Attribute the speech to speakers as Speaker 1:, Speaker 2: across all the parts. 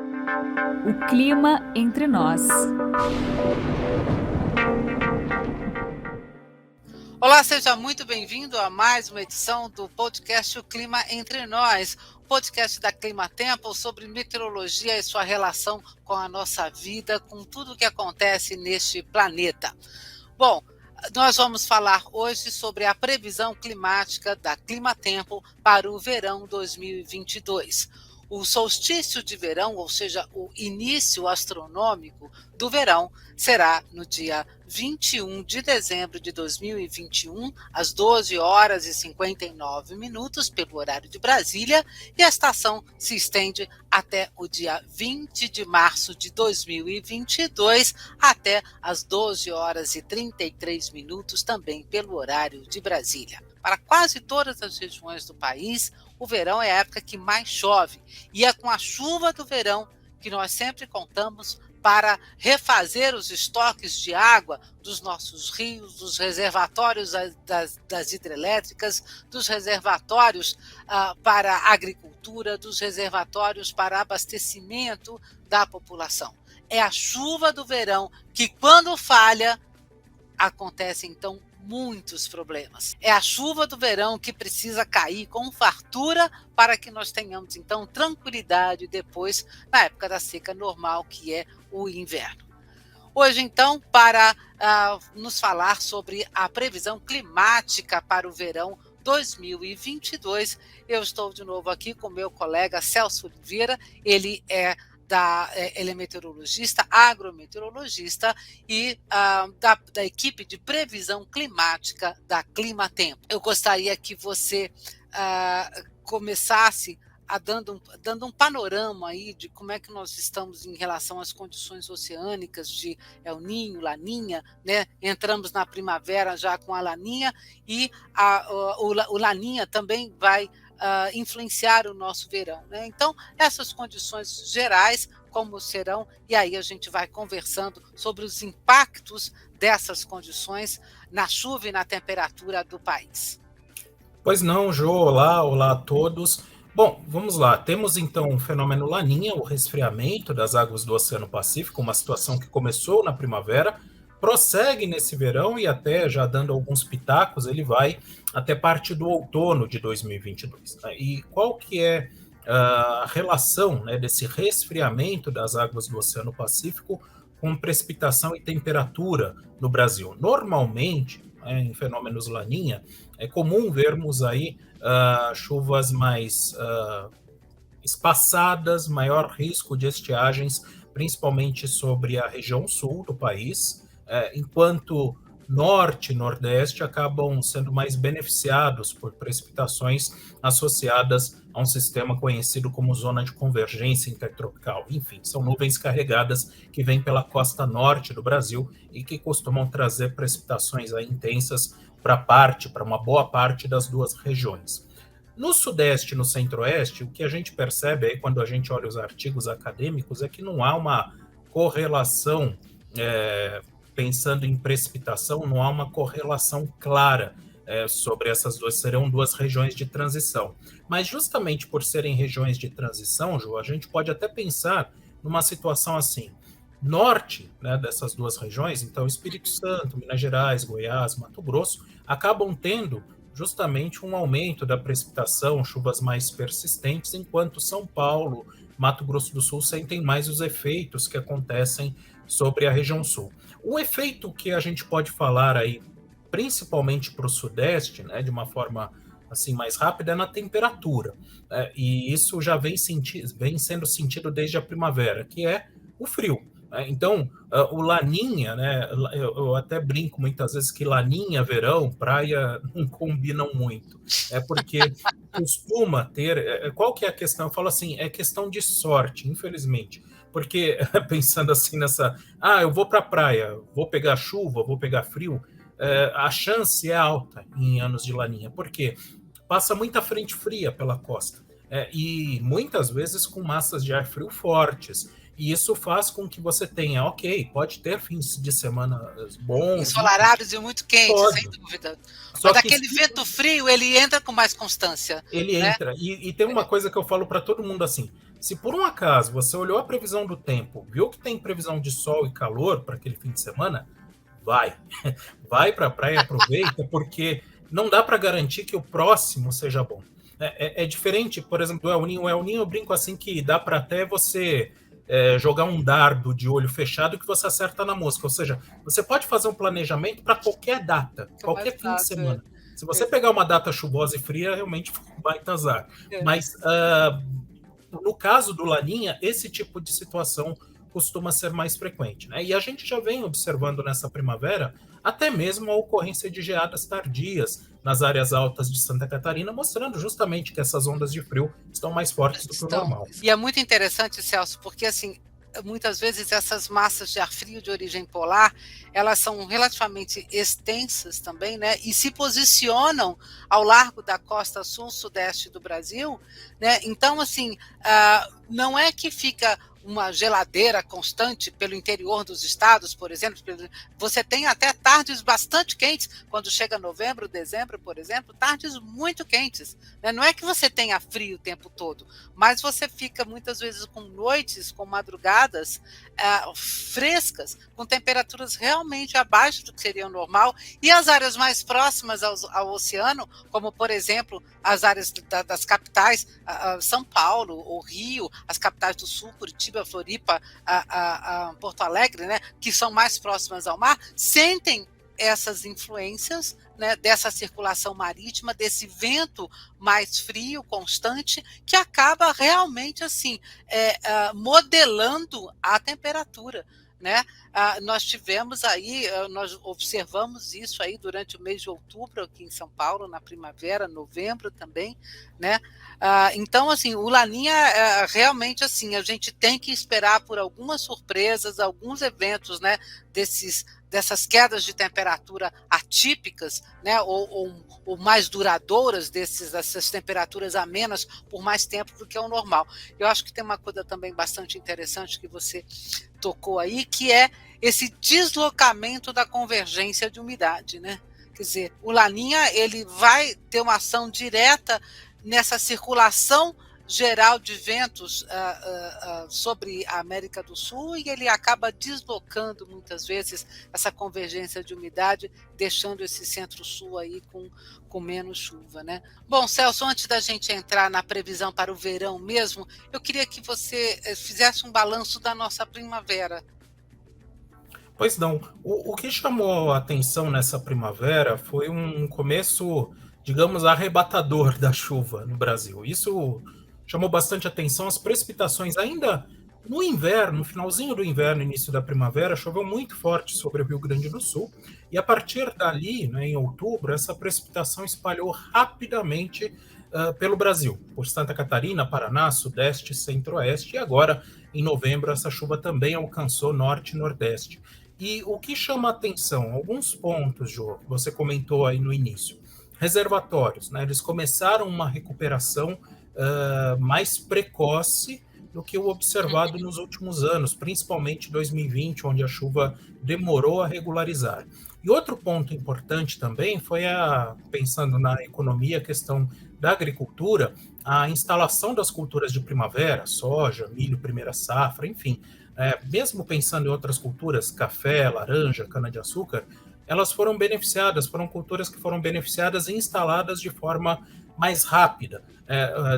Speaker 1: O clima entre nós.
Speaker 2: Olá, seja muito bem-vindo a mais uma edição do podcast O Clima Entre Nós, podcast da Climatempo sobre meteorologia e sua relação com a nossa vida, com tudo o que acontece neste planeta. Bom, nós vamos falar hoje sobre a previsão climática da Climatempo para o verão 2022. O solstício de verão, ou seja, o início astronômico do verão, será no dia 21 de dezembro de 2021, às 12 horas e 59 minutos, pelo horário de Brasília, e a estação se estende até o dia 20 de março de 2022, até às 12 horas e 33 minutos, também pelo horário de Brasília. Para quase todas as regiões do país, o verão é a época que mais chove, e é com a chuva do verão que nós sempre contamos para refazer os estoques de água dos nossos rios, dos reservatórios das hidrelétricas, dos reservatórios para a agricultura, dos reservatórios para abastecimento da população. É a chuva do verão que, quando falha, acontece então muitos problemas. É a chuva do verão que precisa cair com fartura para que nós tenhamos então tranquilidade depois na época da seca normal, que é o inverno. Hoje então, para nos falar sobre a previsão climática para o verão 2022, eu estou de novo aqui com meu colega Celso Oliveira. Ele é meteorologista, agrometeorologista e da equipe de previsão climática da Climatempo. Eu gostaria que você começasse dando um panorama aí de como é que nós estamos em relação às condições oceânicas de El Niño, Laninha, né? Entramos na primavera já com a Laninha e o Laninha também vai influenciar o nosso verão, né? Então, essas condições gerais, como serão, e aí a gente vai conversando sobre os impactos dessas condições na chuva e na temperatura do país.
Speaker 3: Pois não, Jô, olá a todos. Bom, vamos lá, temos então o fenômeno Laninha, o resfriamento das águas do Oceano Pacífico, uma situação que começou na primavera, prossegue nesse verão e até, já dando alguns pitacos, ele vai até parte do outono de 2022. E qual que é a relação, né, desse resfriamento das águas do Oceano Pacífico com precipitação e temperatura no Brasil? Normalmente, em fenômenos Laninha, é comum vermos aí chuvas mais espaçadas, maior risco de estiagens, principalmente sobre a região sul do país, enquanto norte e nordeste acabam sendo mais beneficiados por precipitações associadas a um sistema conhecido como zona de convergência intertropical. Enfim, são nuvens carregadas que vêm pela costa norte do Brasil e que costumam trazer precipitações aí intensas para uma boa parte das duas regiões. No sudeste e no centro-oeste, o que a gente percebe aí quando a gente olha os artigos acadêmicos é que não há uma correlação, pensando em precipitação, não há uma correlação clara sobre essas duas, serão duas regiões de transição. Mas justamente por serem regiões de transição, Ju, a gente pode até pensar numa situação assim, norte, né, dessas duas regiões, então Espírito Santo, Minas Gerais, Goiás, Mato Grosso, acabam tendo justamente um aumento da precipitação, chuvas mais persistentes, enquanto São Paulo, Mato Grosso do Sul sentem mais os efeitos que acontecem sobre a região sul. O efeito que a gente pode falar aí, principalmente para o sudeste, né, de uma forma assim mais rápida, é na temperatura. E isso já vem sendo sentido desde a primavera, que é o frio. Então, o Laninha, né, eu até brinco muitas vezes que Laninha, verão, praia não combinam muito. É porque costuma ter... Qual que é a questão? Eu falo assim, é questão de sorte, infelizmente. Porque, pensando assim nessa... eu vou para a praia, vou pegar chuva, vou pegar frio, a chance é alta em anos de Laninha. Por quê? Passa muita frente fria pela costa. E muitas vezes com massas de ar frio fortes. E isso faz com que você tenha, pode ter fins de semana bons.
Speaker 2: Ensolarados e muito quentes,
Speaker 3: pode.
Speaker 2: Sem dúvida.
Speaker 3: Só
Speaker 2: mas aquele vento frio, ele entra com mais constância.
Speaker 3: Ele entra. E tem uma coisa que eu falo para todo mundo assim, Se por um acaso você olhou a previsão do tempo, viu que tem previsão de sol e calor para aquele fim de semana, vai. Vai para a praia e aproveita, porque não dá para garantir que o próximo seja bom. É diferente, por exemplo, do El Ninho. O El Ninho eu brinco assim que dá para até você jogar um dardo de olho fechado que você acerta na mosca. Ou seja, você pode fazer um planejamento para qualquer data,
Speaker 2: Fica mais
Speaker 3: qualquer fim de
Speaker 2: fácil.
Speaker 3: semana. Se você pegar uma data chuvosa e fria, realmente vai azar. Mas no caso do Laninha, esse tipo de situação costuma ser mais frequente, né? E a gente já vem observando nessa primavera até mesmo a ocorrência de geadas tardias nas áreas altas de Santa Catarina, mostrando justamente que essas ondas de frio estão mais fortes do que o normal.
Speaker 2: E é muito interessante, Celso, porque assim, muitas vezes essas massas de ar frio de origem polar, elas são relativamente extensas também, né? E se posicionam ao largo da costa sul-sudeste do Brasil, né? Então, assim, não é que fica uma geladeira constante pelo interior dos estados, por exemplo. Você tem até tardes bastante quentes, quando chega novembro, dezembro, por exemplo, tardes muito quentes. Né? Não é que você tenha frio o tempo todo, mas você fica muitas vezes com noites, com madrugadas frescas, com temperaturas realmente abaixo do que seria o normal, e as áreas mais próximas ao oceano, como, por exemplo, as áreas das capitais, São Paulo, ou Rio, as capitais do sul, Curitiba, Floripa, Porto Alegre, né, que são mais próximas ao mar, sentem essas influências, né, dessa circulação marítima, desse vento mais frio, constante, que acaba realmente assim modelando a temperatura. Né? Nós tivemos aí, nós observamos isso aí durante o mês de outubro aqui em São Paulo, na primavera, novembro também, né? Então, assim, o Laninha realmente assim, a gente tem que esperar por algumas surpresas, alguns eventos, né? Dessas quedas de temperatura atípicas, né, ou mais duradouras, dessas temperaturas amenas por mais tempo do que é o normal. Eu acho que tem uma coisa também bastante interessante que você tocou aí, que é esse deslocamento da convergência de umidade, né? Quer dizer, o Laninha ele vai ter uma ação direta nessa circulação geral de ventos sobre a América do Sul, e ele acaba deslocando muitas vezes essa convergência de umidade, deixando esse centro-sul aí com menos chuva, né? Bom, Celso, antes da gente entrar na previsão para o verão mesmo, eu queria que você fizesse um balanço da nossa primavera.
Speaker 3: Pois não, o que chamou a atenção nessa primavera foi um começo, digamos, arrebatador da chuva no Brasil. Isso chamou bastante atenção. As precipitações ainda no inverno, no finalzinho do inverno, início da primavera, choveu muito forte sobre o Rio Grande do Sul, e a partir dali, né, em outubro, essa precipitação espalhou rapidamente pelo Brasil, por Santa Catarina, Paraná, Sudeste, Centro-Oeste, e agora, em novembro, essa chuva também alcançou Norte e Nordeste. E o que chama a atenção, alguns pontos, Jô, que você comentou aí no início, reservatórios, né, eles começaram uma recuperação mais precoce do que o observado nos últimos anos, principalmente 2020, onde a chuva demorou a regularizar. E outro ponto importante também foi, pensando na economia, a questão da agricultura, a instalação das culturas de primavera, soja, milho, primeira safra, enfim. Mesmo pensando em outras culturas, café, laranja, cana-de-açúcar, elas foram beneficiadas, foram culturas que foram beneficiadas e instaladas de forma mais rápida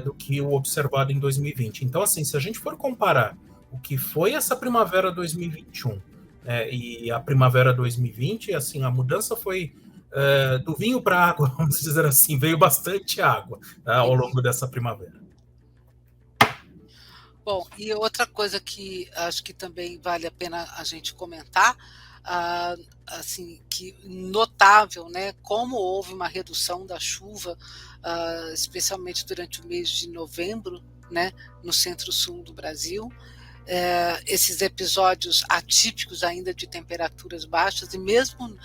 Speaker 3: do que o observado em 2020. Então, assim, se a gente for comparar o que foi essa primavera 2021 e a primavera 2020, assim, a mudança foi do vinho para a água, vamos dizer assim, veio bastante água ao longo dessa primavera.
Speaker 2: Bom, e outra coisa que acho que também vale a pena a gente comentar, assim, que notável, né, como houve uma redução da chuva, especialmente durante o mês de novembro, né, no centro-sul do Brasil. Esses episódios atípicos ainda de temperaturas baixas, e mesmo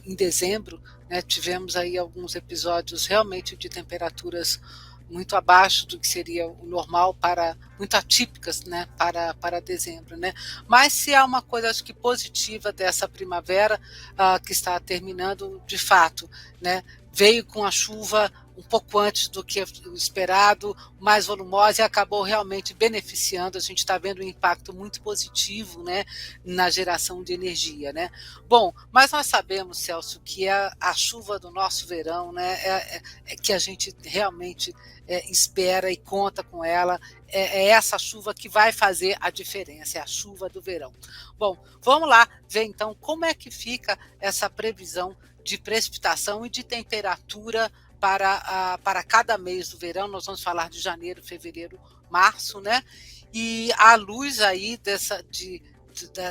Speaker 2: em dezembro, né, tivemos aí alguns episódios realmente de temperaturas muito abaixo do que seria o normal, muito atípicas, né, para dezembro, né? Mas se há uma coisa, acho que positiva dessa primavera que está terminando, de fato, né, veio com a chuva um pouco antes do que o esperado, mais volumosa, e acabou realmente beneficiando. A gente está vendo um impacto muito positivo, né, na geração de energia, né? Bom, mas nós sabemos, Celso, que a chuva do nosso verão, né, que a gente realmente espera e conta com ela, é essa chuva que vai fazer a diferença, é a chuva do verão. Bom, vamos lá ver então como é que fica essa previsão de precipitação e de temperatura para cada mês do verão. Nós vamos falar de janeiro, fevereiro, março, né? E à luz aí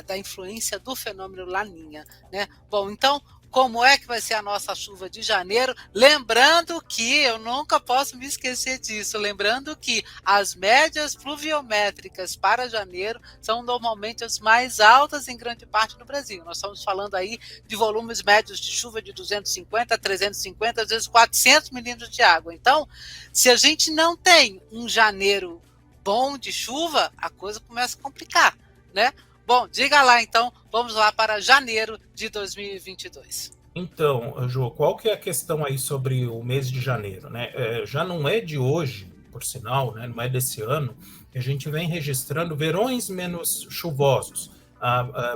Speaker 2: da influência do fenômeno Laninha, né? Bom, então, como é que vai ser a nossa chuva de janeiro? Lembrando que, eu nunca posso me esquecer disso, lembrando que as médias pluviométricas para janeiro são normalmente as mais altas em grande parte do Brasil. Nós estamos falando aí de volumes médios de chuva de 250 a 350, às vezes 400 milímetros de água. Então, se a gente não tem um janeiro bom de chuva, a coisa começa a complicar, né? Bom, diga lá então, vamos lá para janeiro de 2022.
Speaker 3: Então, Jô, qual que é a questão aí sobre o mês de janeiro, né? Já não é de hoje, por sinal, né? Não é desse ano, que a gente vem registrando verões menos chuvosos,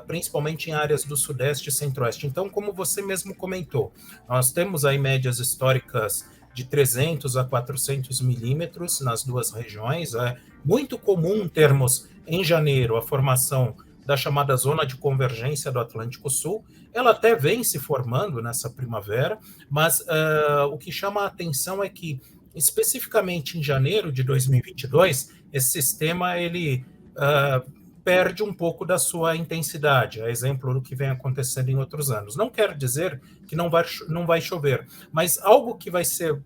Speaker 3: principalmente em áreas do Sudeste e Centro-Oeste. Então, como você mesmo comentou, nós temos aí médias históricas de 300 a 400 milímetros nas duas regiões. É muito comum termos, em janeiro, a formação da chamada zona de convergência do Atlântico Sul. Ela até vem se formando nessa primavera, mas o que chama a atenção é que, especificamente em janeiro de 2022, esse sistema ele perde um pouco da sua intensidade, a exemplo do que vem acontecendo em outros anos. Não quer dizer que não vai chover, mas algo que vai ser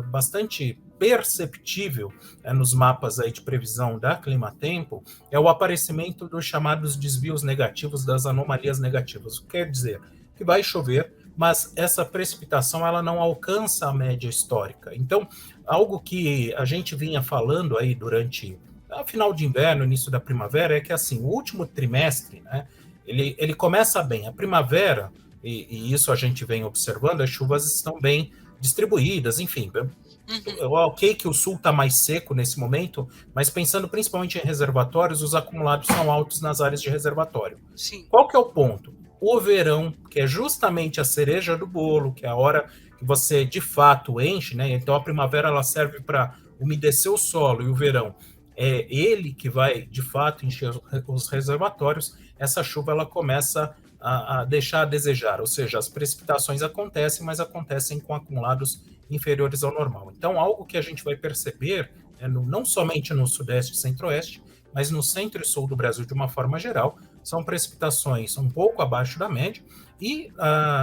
Speaker 3: bastante perceptível nos mapas aí de previsão da Climatempo é o aparecimento dos chamados desvios negativos, das anomalias negativas. O que quer dizer que vai chover, mas essa precipitação ela não alcança a média histórica. Então, algo que a gente vinha falando aí durante a final de inverno, início da primavera, é que assim, o último trimestre, né, ele começa bem. A primavera, e isso a gente vem observando, as chuvas estão bem distribuídas, enfim. Ok que o sul está mais seco nesse momento, mas pensando principalmente em reservatórios, os acumulados são altos nas áreas de reservatório.
Speaker 2: Sim.
Speaker 3: Qual que é o ponto? O verão, que é justamente a cereja do bolo, que é a hora que você de fato enche, né? Então a primavera ela serve para umedecer o solo, e o verão é ele que vai de fato encher os reservatórios. Essa chuva ela começa a deixar a desejar, ou seja, as precipitações acontecem, mas acontecem com acumulados inferiores ao normal. Então, algo que a gente vai perceber, não somente no Sudeste e Centro-Oeste, mas no Centro e Sul do Brasil de uma forma geral, são precipitações um pouco abaixo da média, e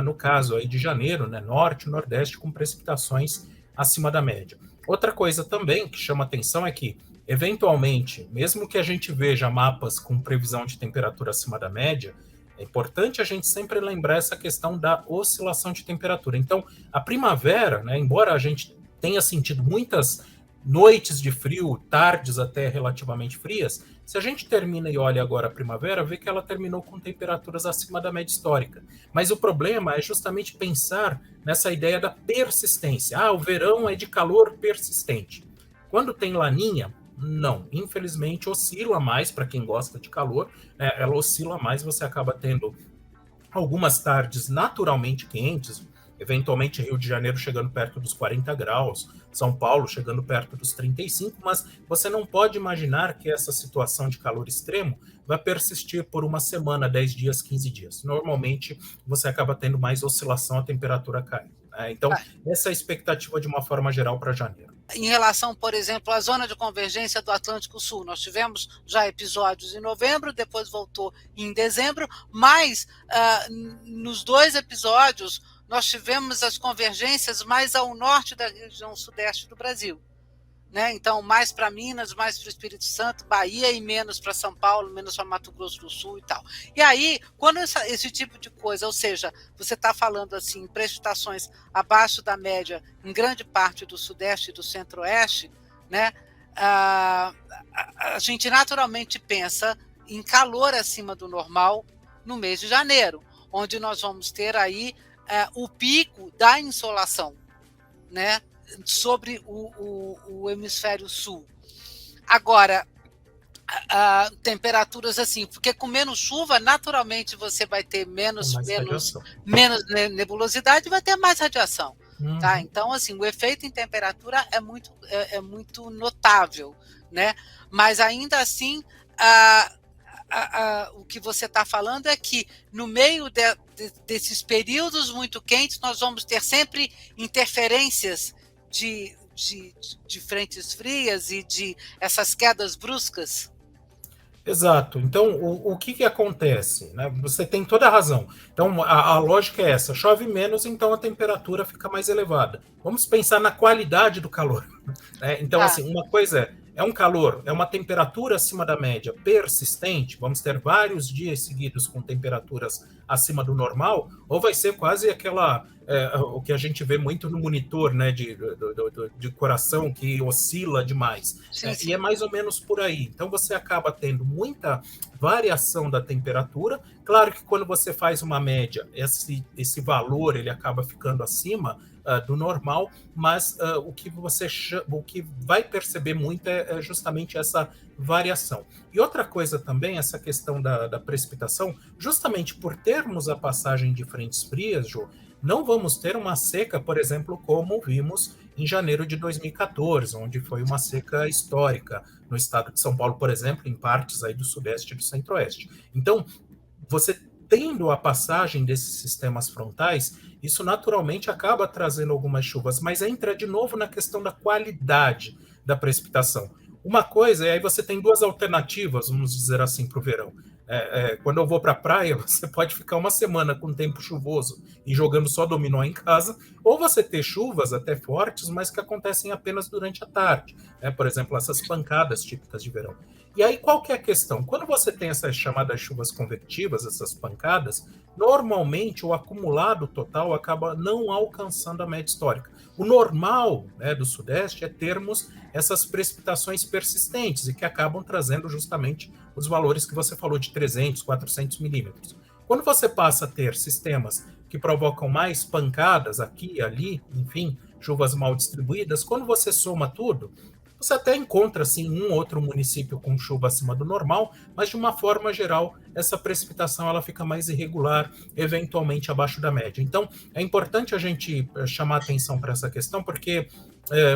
Speaker 3: no caso aí de janeiro, né, Norte e Nordeste, com precipitações acima da média. Outra coisa também que chama atenção é que, eventualmente, mesmo que a gente veja mapas com previsão de temperatura acima da média, é importante a gente sempre lembrar essa questão da oscilação de temperatura. Então, a primavera, né, embora a gente tenha sentido muitas noites de frio, tardes até relativamente frias, se a gente termina e olha agora a primavera, vê que ela terminou com temperaturas acima da média histórica. Mas o problema é justamente pensar nessa ideia da persistência. O verão é de calor persistente. Quando tem laninha, não, infelizmente oscila mais para quem gosta de calor, né? Ela oscila mais, você acaba tendo algumas tardes naturalmente quentes, eventualmente Rio de Janeiro chegando perto dos 40 graus, São Paulo chegando perto dos 35, mas você não pode imaginar que essa situação de calor extremo vai persistir por uma semana, 10 dias, 15 dias. Normalmente você acaba tendo mais oscilação, a temperatura cai. Então, essa é a expectativa de uma forma geral para janeiro.
Speaker 2: Em relação, por exemplo, à zona de convergência do Atlântico Sul, nós tivemos já episódios em novembro, depois voltou em dezembro, mas nos dois episódios nós tivemos as convergências mais ao norte da região sudeste do Brasil, né? Então, mais para Minas, mais para o Espírito Santo, Bahia, e menos para São Paulo, menos para Mato Grosso do Sul e tal. E aí, quando esse tipo de coisa, ou seja, você está falando assim, precipitações abaixo da média em grande parte do Sudeste e do Centro-Oeste, né? A gente naturalmente pensa em calor acima do normal no mês de janeiro, onde nós vamos ter aí o pico da insolação, né? sobre o hemisfério sul. Agora, temperaturas assim, porque com menos chuva, naturalmente você vai ter menos nebulosidade e vai ter mais radiação. Tá? Então, assim, o efeito em temperatura é muito notável, né? Mas ainda assim, o que você está falando é que no meio desses períodos muito quentes, nós vamos ter sempre interferências de frentes frias e de essas quedas bruscas.
Speaker 3: Exato. Então, o que acontece? Né? Você tem toda a razão. Então, a lógica é essa. Chove menos, então a temperatura fica mais elevada. Vamos pensar na qualidade do calor. Né? Então, assim, uma coisa é um calor, é uma temperatura acima da média persistente, vamos ter vários dias seguidos com temperaturas acima do normal, ou vai ser quase o que a gente vê muito no monitor, né, de coração que oscila demais.
Speaker 2: Sim, sim.
Speaker 3: E é mais ou menos por aí. Então você acaba tendo muita variação da temperatura. Claro que quando você faz uma média, esse valor ele acaba ficando acima do normal, mas o que vai perceber muito é justamente essa variação. E outra coisa também, essa questão da precipitação, justamente por termos a passagem de frentes frias, Jô, não vamos ter uma seca, por exemplo, como vimos em janeiro de 2014, onde foi uma seca histórica no estado de São Paulo, por exemplo, em partes aí do sudeste e do centro-oeste. Então, você tendo a passagem desses sistemas frontais, isso naturalmente acaba trazendo algumas chuvas, mas entra de novo na questão da qualidade da precipitação. Uma coisa, e aí você tem duas alternativas, vamos dizer assim, para o verão. Quando eu vou para a praia, você pode ficar uma semana com tempo chuvoso e jogando só dominó em casa, ou você ter chuvas até fortes, mas que acontecem apenas durante a tarde. Por exemplo, essas pancadas típicas de verão. E aí, qual que é a questão? Quando você tem essas chamadas chuvas convectivas, essas pancadas, normalmente o acumulado total acaba não alcançando a média histórica. O normal, né, do Sudeste é termos essas precipitações persistentes e que acabam trazendo justamente os valores que você falou de 300, 400 milímetros. Quando você passa a ter sistemas que provocam mais pancadas aqui e ali, enfim, chuvas mal distribuídas, quando você soma tudo, você até encontra, assim, um outro município com chuva acima do normal, mas de uma forma geral, essa precipitação ela fica mais irregular, eventualmente abaixo da média. Então, é importante a gente chamar atenção para essa questão, porque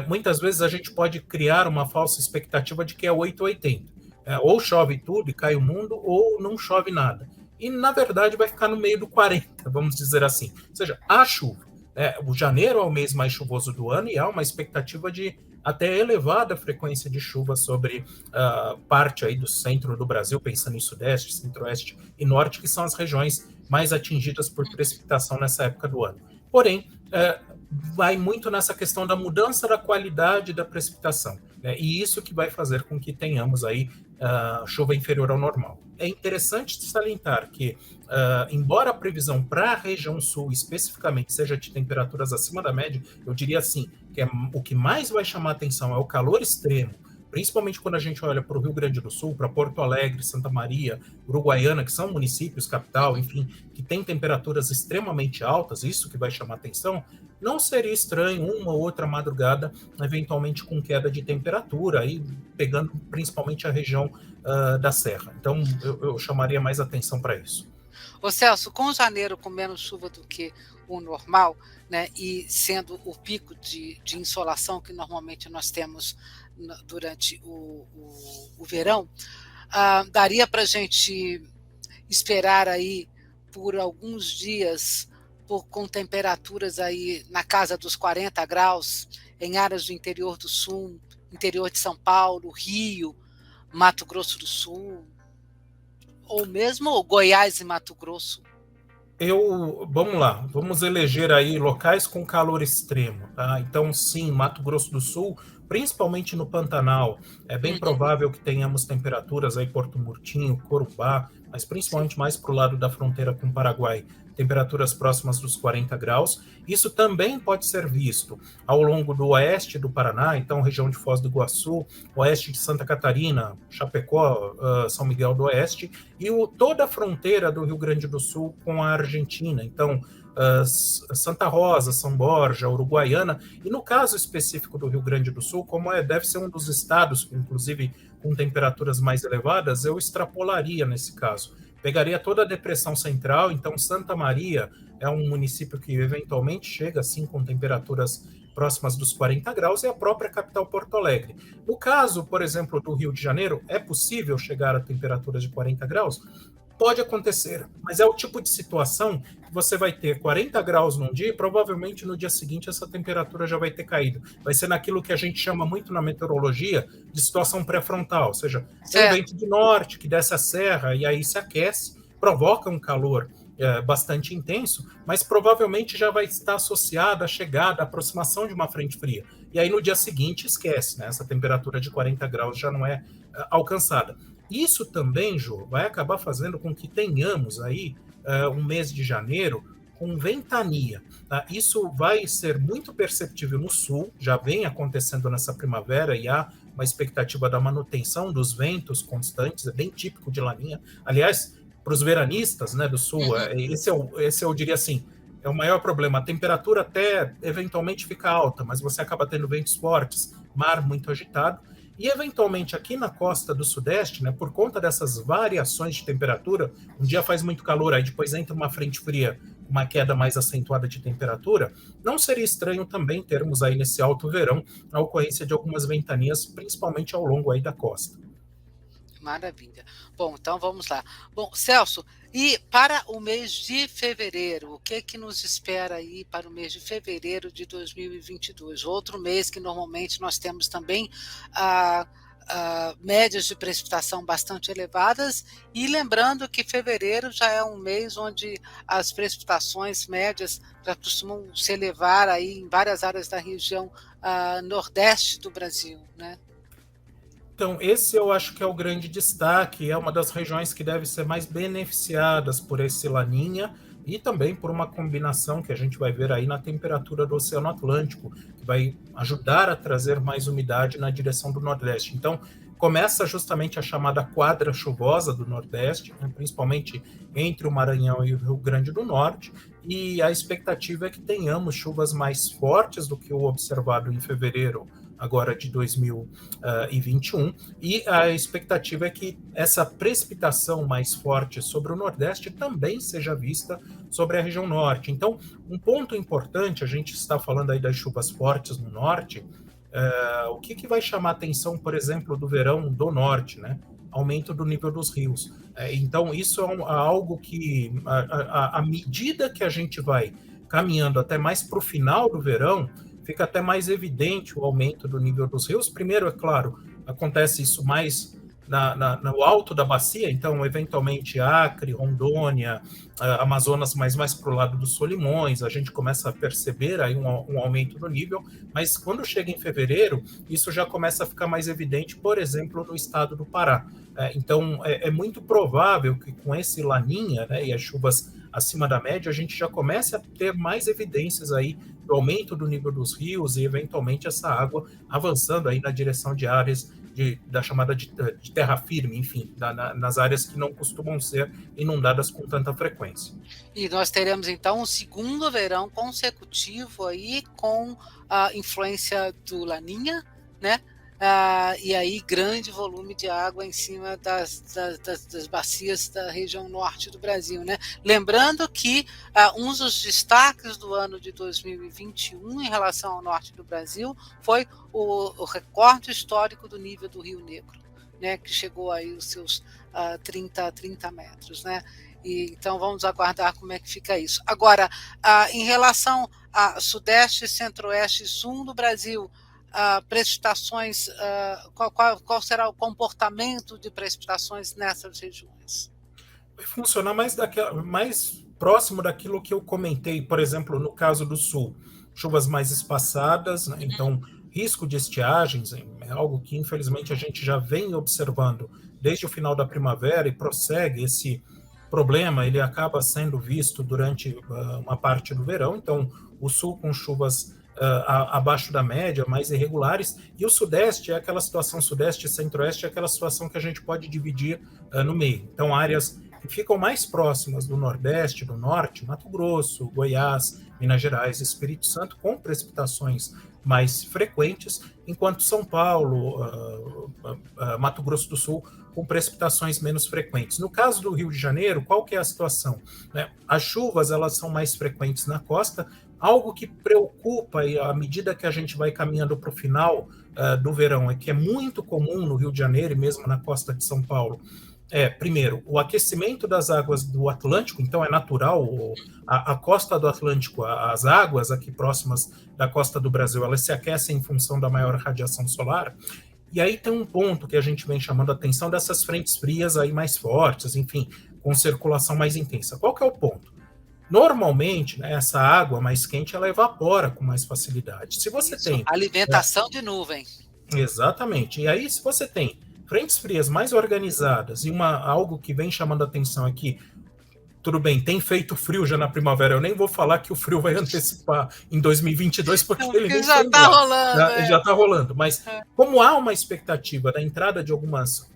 Speaker 3: muitas vezes a gente pode criar uma falsa expectativa de que é 880. Ou chove tudo e cai o mundo, ou não chove nada. E, na verdade, vai ficar no meio do 40, vamos dizer assim. Ou seja, há chuva. O janeiro é o mês mais chuvoso do ano e há uma expectativa de até elevada frequência de chuva sobre parte aí do centro do Brasil, pensando em sudeste, centro-oeste e norte, que são as regiões mais atingidas por precipitação nessa época do ano. Porém, vai muito nessa questão da mudança da qualidade da precipitação, né? E isso que vai fazer com que tenhamos aí chuva inferior ao normal. É interessante salientar que, embora a previsão para a região sul especificamente seja de temperaturas acima da média, eu diria assim, que o que mais vai chamar atenção é o calor extremo, principalmente quando a gente olha para o Rio Grande do Sul, para Porto Alegre, Santa Maria, Uruguaiana, que são municípios, capital, enfim, que têm temperaturas extremamente altas, isso que vai chamar atenção. Não seria estranho uma ou outra madrugada, eventualmente com queda de temperatura, aí pegando principalmente a região da Serra. Então, eu chamaria mais atenção para isso.
Speaker 2: Ô Celso, com janeiro com menos chuva do que o normal, né, e sendo o pico de insolação que normalmente nós temos durante o verão, daria para a gente esperar aí por alguns dias com temperaturas aí na casa dos 40 graus em áreas do interior do Sul, interior de São Paulo, Rio, Mato Grosso do Sul, ou mesmo Goiás e Mato Grosso?
Speaker 3: Vamos lá, vamos eleger aí locais com calor extremo, tá? Então, sim, Mato Grosso do Sul, principalmente no Pantanal, é bem provável que tenhamos temperaturas aí Porto Murtinho, Corumbá, mas principalmente mais para o lado da fronteira com o Paraguai, temperaturas próximas dos 40 graus. Isso também pode ser visto ao longo do oeste do Paraná, então região de Foz do Iguaçu, oeste de Santa Catarina, Chapecó, São Miguel do Oeste, e toda a fronteira do Rio Grande do Sul com a Argentina, então Santa Rosa, São Borja, Uruguaiana, e no caso específico do Rio Grande do Sul, como deve ser um dos estados, inclusive com temperaturas mais elevadas, eu extrapolaria nesse caso. Pegaria toda a depressão central, então Santa Maria é um município que eventualmente chega assim com temperaturas próximas dos 40 graus, e a própria capital Porto Alegre. No caso, por exemplo, do Rio de Janeiro, é possível chegar a temperaturas de 40 graus? Pode acontecer, mas é o tipo de situação que você vai ter 40 graus num dia e provavelmente no dia seguinte essa temperatura já vai ter caído. Vai ser naquilo que a gente chama muito na meteorologia de situação pré-frontal, ou seja, tem um vento de norte que desce a serra e aí se aquece, provoca um calor bastante intenso, mas provavelmente já vai estar associada à chegada, à aproximação de uma frente fria. E aí no dia seguinte esquece, né? Essa temperatura de 40 graus já não é alcançada. Isso também, Jô, vai acabar fazendo com que tenhamos aí um mês de janeiro com ventania. Tá? Isso vai ser muito perceptível no sul, já vem acontecendo nessa primavera e há uma expectativa da manutenção dos ventos constantes, é bem típico de Laninha. Aliás, para os veranistas, né, do sul, esse eu diria assim, é o maior problema. A temperatura até eventualmente fica alta, mas você acaba tendo ventos fortes, mar muito agitado. E, eventualmente, aqui na costa do Sudeste, né, por conta dessas variações de temperatura, um dia faz muito calor, aí depois entra uma frente fria, uma queda mais acentuada de temperatura, não seria estranho também termos aí nesse alto verão a ocorrência de algumas ventanias, principalmente ao longo aí da costa.
Speaker 2: Maravilha. Bom, então vamos lá. Bom, Celso, e para o mês de fevereiro, o que que nos espera aí para o mês de fevereiro de 2022? Outro mês que normalmente nós temos também médias de precipitação bastante elevadas, e lembrando que fevereiro já é um mês onde as precipitações médias já costumam se elevar aí em várias áreas da região nordeste do Brasil, né?
Speaker 3: Então, esse eu acho que é o grande destaque, é uma das regiões que deve ser mais beneficiadas por esse Laninha e também por uma combinação que a gente vai ver aí na temperatura do Oceano Atlântico, que vai ajudar a trazer mais umidade na direção do Nordeste. Então, começa justamente a chamada quadra chuvosa do Nordeste, né, principalmente entre o Maranhão e o Rio Grande do Norte, e a expectativa é que tenhamos chuvas mais fortes do que o observado em fevereiro agora de 2021, e a expectativa é que essa precipitação mais forte sobre o Nordeste também seja vista sobre a região Norte. Então, um ponto importante, a gente está falando aí das chuvas fortes no Norte, o que vai chamar a atenção, por exemplo, do verão do Norte, né? Aumento do nível dos rios. Então, isso é algo que, à medida que a gente vai caminhando até mais para o final do verão, fica até mais evidente o aumento do nível dos rios. Primeiro, é claro, acontece isso mais no alto da bacia, então, eventualmente, Acre, Rondônia, Amazonas, mas mais para o lado dos Solimões, a gente começa a perceber aí um aumento do nível, mas quando chega em fevereiro, isso já começa a ficar mais evidente, por exemplo, no estado do Pará. Então, é muito provável que com esse Laninha, né, e as chuvas acima da média, a gente já comece a ter mais evidências aí do aumento do nível dos rios e, eventualmente, essa água avançando aí na direção de áreas da chamada de terra firme, enfim, nas áreas que não costumam ser inundadas com tanta frequência.
Speaker 2: E nós teremos, então, um segundo verão consecutivo aí com a influência do Laninha, né? E aí grande volume de água em cima das bacias da região norte do Brasil, né? Lembrando que um dos destaques do ano de 2021 em relação ao norte do Brasil foi o recorde histórico do nível do Rio Negro, né? Que chegou aí os seus 30 metros, né? Então vamos aguardar como é que fica isso. Agora, em relação a Sudeste, Centro-Oeste e Sul do Brasil, precipitações, qual será o comportamento de precipitações nessas regiões?
Speaker 3: Vai funcionar mais próximo daquilo que eu comentei, por exemplo, no caso do Sul, chuvas mais espaçadas, né? Então, risco de estiagens é algo que, infelizmente, a gente já vem observando desde o final da primavera e prossegue esse problema ele acaba sendo visto durante uma parte do verão, então o sul com chuvas abaixo da média, mais irregulares, e o sudeste é aquela situação, sudeste e centro-oeste é aquela situação que a gente pode dividir no meio. Então, áreas que ficam mais próximas do nordeste, do norte, Mato Grosso, Goiás, Minas Gerais, Espírito Santo, com precipitações mais frequentes, enquanto São Paulo, Mato Grosso do Sul, com precipitações menos frequentes. No caso do Rio de Janeiro, qual que é a situação? As chuvas elas são mais frequentes na costa, algo que preocupa e à medida que a gente vai caminhando para o final do verão, é que é muito comum no Rio de Janeiro e mesmo na costa de São Paulo, primeiro, o aquecimento das águas do Atlântico, então é natural, a costa do Atlântico, as águas aqui próximas da costa do Brasil, elas se aquecem em função da maior radiação solar, e aí tem um ponto que a gente vem chamando a atenção dessas frentes frias aí mais fortes, enfim, com circulação mais intensa. Qual que é o ponto? Normalmente, né, essa água mais quente, ela evapora com mais facilidade. Se você tem...
Speaker 2: alimentação de nuvem.
Speaker 3: Exatamente. E aí, se você tem frentes frias mais organizadas e algo que vem chamando a atenção aqui, tudo bem, tem feito frio já na primavera, eu nem vou falar que o frio vai antecipar em 2022, porque ele
Speaker 2: já está rolando.
Speaker 3: Já está rolando, mas como há uma expectativa da entrada de algumas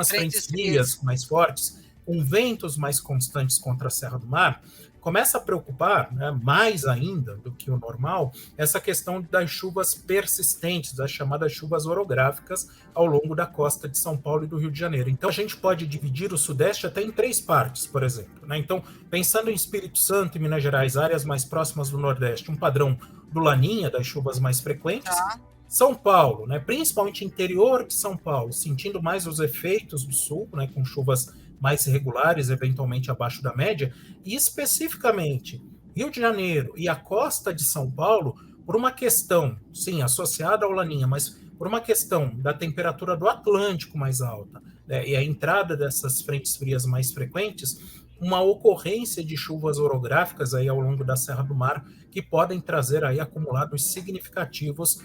Speaker 3: frentes frias mais fortes, com ventos mais constantes contra a Serra do Mar, começa a preocupar, né, mais ainda do que o normal, essa questão das chuvas persistentes, das chamadas chuvas orográficas ao longo da costa de São Paulo e do Rio de Janeiro. Então, a gente pode dividir o Sudeste até em 3 partes, por exemplo. Né? Então, pensando em Espírito Santo e Minas Gerais, áreas mais próximas do Nordeste, um padrão do Laninha, das chuvas mais frequentes. São Paulo, né, principalmente interior de São Paulo, sentindo mais os efeitos do sul, né, com chuvas mais irregulares, eventualmente abaixo da média, e especificamente Rio de Janeiro e a costa de São Paulo, por uma questão, sim, associada ao Laninha, mas por uma questão da temperatura do Atlântico mais alta, né, e a entrada dessas frentes frias mais frequentes, uma ocorrência de chuvas orográficas aí ao longo da Serra do Mar, que podem trazer aí acumulados significativos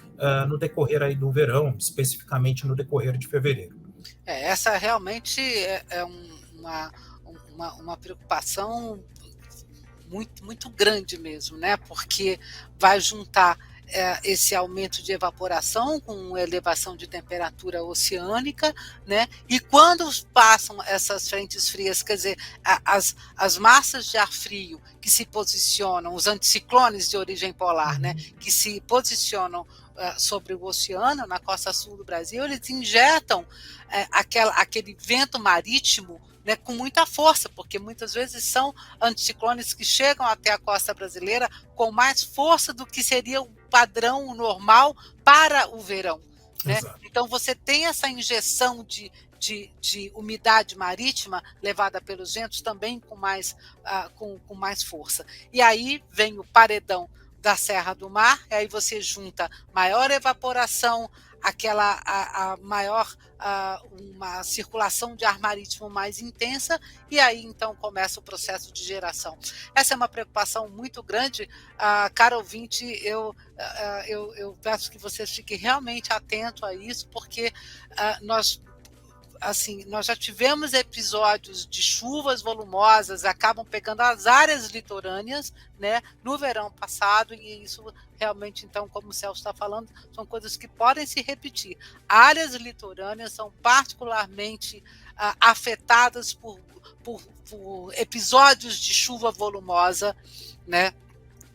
Speaker 3: no decorrer aí do verão, especificamente no decorrer de fevereiro.
Speaker 2: Essa realmente é uma preocupação muito, muito grande mesmo, né? Porque vai juntar esse aumento de evaporação com elevação de temperatura oceânica, né? E quando passam essas frentes frias, quer dizer, as massas de ar frio que se posicionam, os anticiclones de origem polar, né? Que se posicionam sobre o oceano, na costa sul do Brasil, eles injetam aquele vento marítimo, né, com muita força, porque muitas vezes são anticiclones que chegam até a costa brasileira com mais força do que seria o padrão normal para o verão. Né? Então você tem essa injeção de umidade marítima levada pelos ventos também com mais força. E aí vem o paredão da Serra do Mar, e aí você junta maior evaporação, uma circulação de ar marítimo mais intensa, e aí então começa o processo de geração. Essa é uma preocupação muito grande, caro ouvinte, eu peço que vocês fiquem realmente atentos a isso, porque nós já tivemos episódios de chuvas volumosas, acabam pegando as áreas litorâneas, né, no verão passado, e isso realmente, então, como o Celso está falando, são coisas que podem se repetir. Áreas litorâneas são particularmente afetadas por episódios de chuva volumosa, né,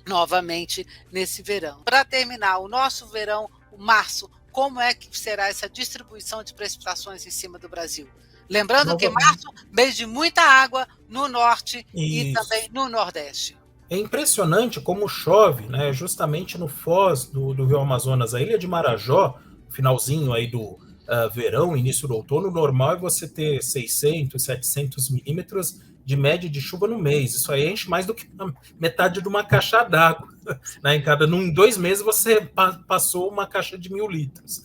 Speaker 2: novamente nesse verão. Para terminar, o nosso verão, o março, como é que será essa distribuição de precipitações em cima do Brasil? Lembrando que março, mês de muita água no norte e também no nordeste.
Speaker 3: É impressionante como chove, né, justamente no foz do Rio Amazonas, a ilha de Marajó, finalzinho aí do verão, início do outono, normal é você ter 600, 700 milímetros de média de chuva no mês. Isso aí enche mais do que metade de uma caixa d'água. Né? Em 2 meses você passou uma caixa de 1.000 litros.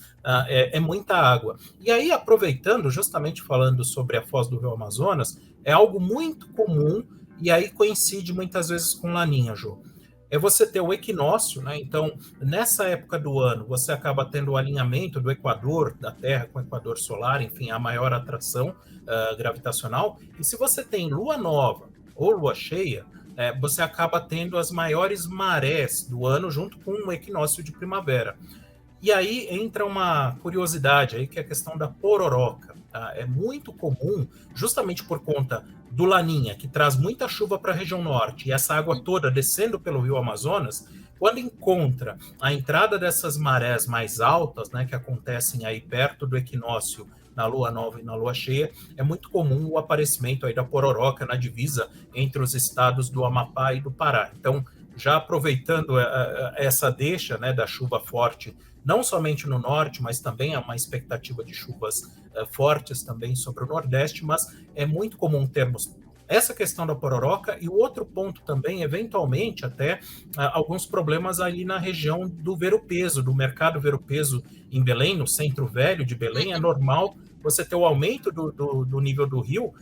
Speaker 3: É muita água. E aí, aproveitando, justamente falando sobre a foz do Rio Amazonas, é algo muito comum e aí coincide muitas vezes com Laninha, Jô. é você ter o equinócio, né? Então, nessa época do ano, você acaba tendo o alinhamento do Equador, da Terra com o Equador solar, enfim, a maior atração gravitacional. E se você tem lua nova ou lua cheia, você acaba tendo as maiores marés do ano junto com o equinócio de primavera. E aí entra uma curiosidade aí, que é a questão da pororoca. Tá? É muito comum, justamente por conta do Laninha, que traz muita chuva para a região norte, e essa água toda descendo pelo rio Amazonas, quando encontra a entrada dessas marés mais altas, né, que acontecem aí perto do equinócio, na lua nova e na lua cheia, é muito comum o aparecimento aí da pororoca na divisa entre os estados do Amapá e do Pará. Então, já aproveitando essa deixa, né, da chuva forte, não somente no norte, mas também há uma expectativa de chuvas fortes também sobre o Nordeste, mas é muito comum termos essa questão da pororoca e o outro ponto também, eventualmente, até alguns problemas ali na região do ver-o-peso, do mercado ver-o-peso em Belém, no centro velho de Belém. É normal você ter o aumento do nível do rio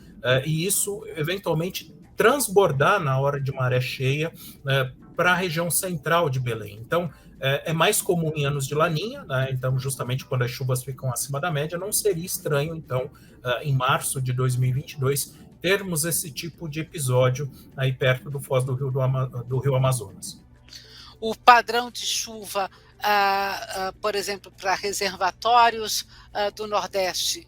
Speaker 3: e isso, eventualmente, transbordar na hora de maré cheia para a região central de Belém. Então, é mais comum em anos de laninha, né? Então, justamente quando as chuvas ficam acima da média, não seria estranho, então, em março de 2022, termos esse tipo de episódio aí perto do foz do rio Amazonas.
Speaker 2: O padrão de chuva, por exemplo, para reservatórios do Nordeste?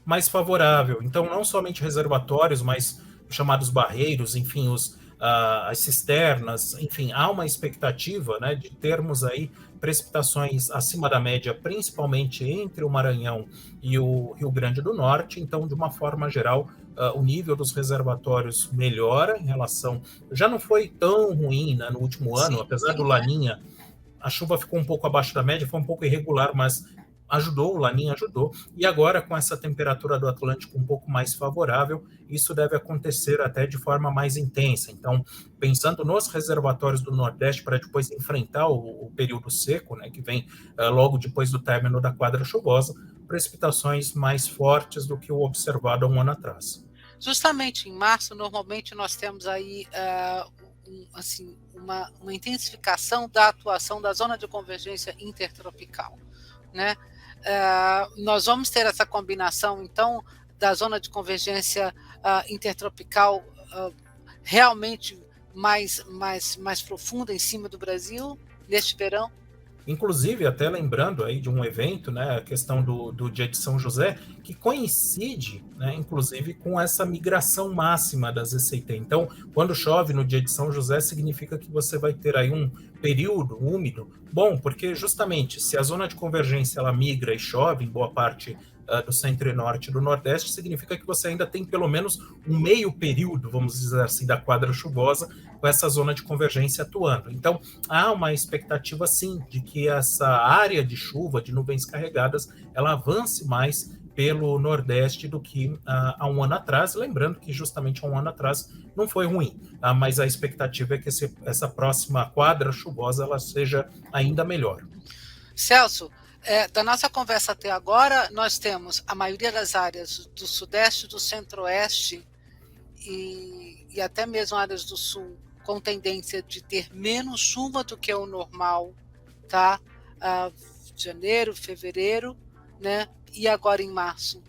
Speaker 3: Mais favorável. Então, não somente reservatórios, mas chamados barreiros, enfim, as cisternas, enfim, há uma expectativa, né, de termos aí precipitações acima da média, principalmente entre o Maranhão e o Rio Grande do Norte. Então, de uma forma geral, o nível dos reservatórios melhora em relação... Já não foi tão ruim, né, no último ano, apesar do Laninha, a chuva ficou um pouco abaixo da média, foi um pouco irregular, mas ajudou, o Laninha ajudou, e agora com essa temperatura do Atlântico um pouco mais favorável, isso deve acontecer até de forma mais intensa. Então, pensando nos reservatórios do Nordeste para depois enfrentar o período seco, né, que vem logo depois do término da quadra chuvosa, precipitações mais fortes do que o observado há um ano atrás.
Speaker 2: Justamente em março, normalmente nós temos aí assim, uma intensificação da atuação da zona de convergência intertropical, né? Nós vamos ter essa combinação, então, da zona de convergência intertropical realmente mais profunda em cima do Brasil neste verão?
Speaker 3: Inclusive, até lembrando aí de um evento, né, a questão do dia de São José, que coincide, né, inclusive, com essa migração máxima das ECT. Então, quando chove no dia de São José, significa que você vai ter aí um período úmido. Bom, porque justamente, se a zona de convergência ela migra e chove em boa parte do centro e norte do Nordeste, significa que você ainda tem pelo menos um meio período, vamos dizer assim, da quadra chuvosa, com essa zona de convergência atuando. Então, há uma expectativa, sim, de que essa área de chuva, de nuvens carregadas, ela avance mais pelo Nordeste do que há um ano atrás, lembrando que justamente há um ano atrás não foi ruim, mas a expectativa é que essa próxima quadra chuvosa ela seja ainda melhor.
Speaker 2: Celso, da nossa conversa até agora, nós temos a maioria das áreas do Sudeste, do Centro-Oeste e até mesmo áreas do Sul com tendência de ter menos chuva do que o normal, tá? Janeiro, fevereiro, né? E agora em março.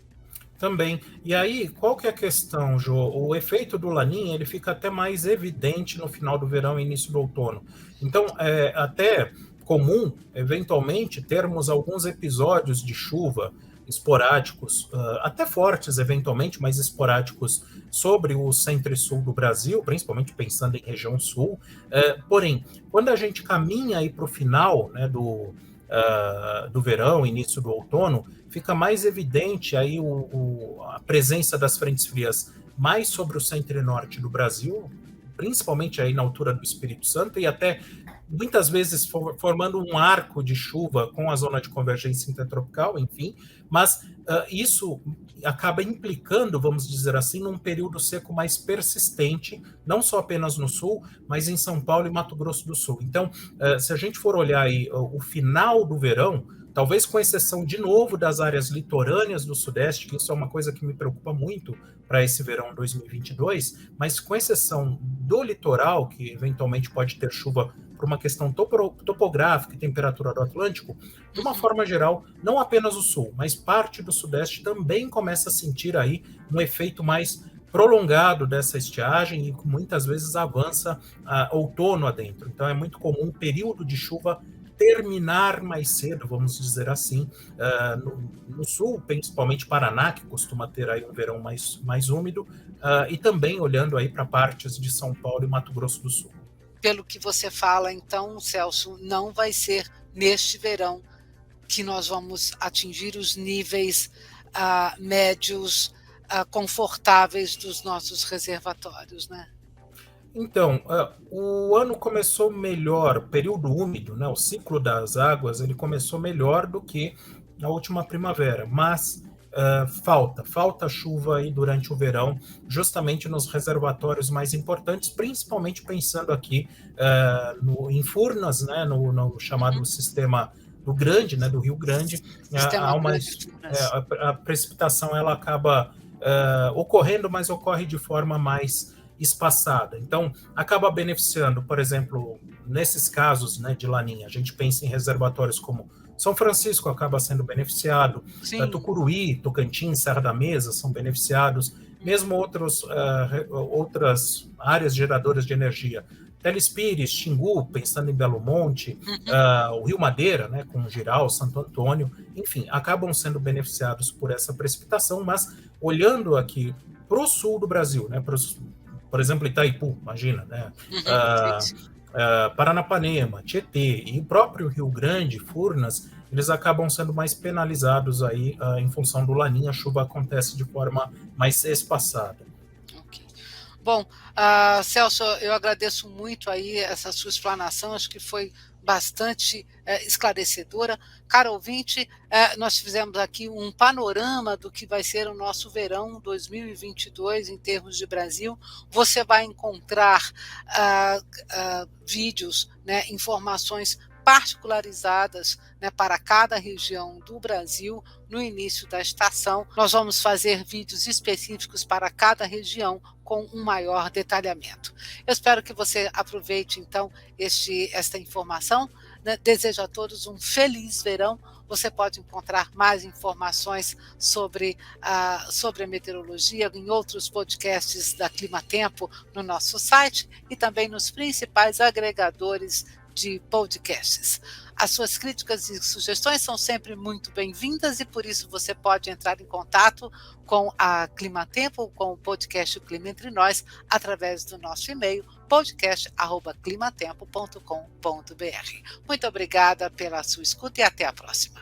Speaker 3: Também. E aí, qual que é a questão, Jô? O efeito do Laninha ele fica até mais evidente no final do verão e início do outono. Então, é até comum, eventualmente, termos alguns episódios de chuva esporádicos, até fortes eventualmente, mas esporádicos sobre o centro e sul do Brasil, principalmente pensando em região sul. Porém, quando a gente caminha aí para o final, né, do verão, início do outono, fica mais evidente aí a presença das frentes frias mais sobre o centro e norte do Brasil, principalmente aí na altura do Espírito Santo, e até muitas vezes formando um arco de chuva com a zona de convergência intertropical, enfim, mas isso acaba implicando, vamos dizer assim, num período seco mais persistente, não só apenas no sul, mas em São Paulo e Mato Grosso do Sul. Então, se a gente for olhar aí o final do verão, talvez com exceção, de novo, das áreas litorâneas do Sudeste, que isso é uma coisa que me preocupa muito para esse verão 2022, mas com exceção do litoral, que eventualmente pode ter chuva por uma questão topográfica e temperatura do Atlântico, de uma forma geral, não apenas o Sul, mas parte do Sudeste também começa a sentir aí um efeito mais prolongado dessa estiagem e muitas vezes avança outono adentro. Então é muito comum o período de chuva terminar mais cedo, vamos dizer assim, no sul, principalmente Paraná, que costuma ter aí um verão mais úmido, e também olhando aí para partes de São Paulo e Mato Grosso do Sul.
Speaker 2: Pelo que você fala, então, Celso, não vai ser neste verão que nós vamos atingir os níveis médios confortáveis dos nossos reservatórios, né?
Speaker 3: Então, o ano começou melhor, o período úmido, né, o ciclo das águas, ele começou melhor do que na última primavera, mas falta chuva aí durante o verão, justamente nos reservatórios mais importantes, principalmente pensando aqui em Furnas, né, no chamado sistema do Grande, né, do Rio Grande, a precipitação ela acaba ocorrendo, mas ocorre de forma mais espaçada. Então, acaba beneficiando, por exemplo, nesses casos, né, de laninha, a gente pensa em reservatórios como São Francisco acaba sendo beneficiado, Tucuruí, Tocantins, Serra da Mesa são beneficiados, mesmo outras áreas geradoras de energia, Telespires, Xingu, pensando em Belo Monte, o Rio Madeira, né, com Giral, Santo Antônio, enfim, acabam sendo beneficiados por essa precipitação, mas olhando aqui para o sul do Brasil, né, por exemplo, Itaipu, imagina, né, Paranapanema, Tietê e o próprio Rio Grande, Furnas, eles acabam sendo mais penalizados aí em função do laninha, a chuva acontece de forma mais espaçada.
Speaker 2: Okay. Bom, Celso, eu agradeço muito aí essa sua explanação, acho que foi bastante esclarecedora. Caro ouvinte, nós fizemos aqui um panorama do que vai ser o nosso verão 2022 em termos de Brasil. Você vai encontrar vídeos, né, informações particularizadas, né, para cada região do Brasil no início da estação. Nós vamos fazer vídeos específicos para cada região com um maior detalhamento. Eu espero que você aproveite, então, esta informação. Né? Desejo a todos um feliz verão. Você pode encontrar mais informações sobre a meteorologia em outros podcasts da Climatempo no nosso site e também nos principais agregadores de podcasts. As suas críticas e sugestões são sempre muito bem-vindas e por isso você pode entrar em contato com a Climatempo, com o podcast Clima Entre Nós, através do nosso e-mail podcast@climatempo.com.br. Muito obrigada pela sua escuta e até a próxima.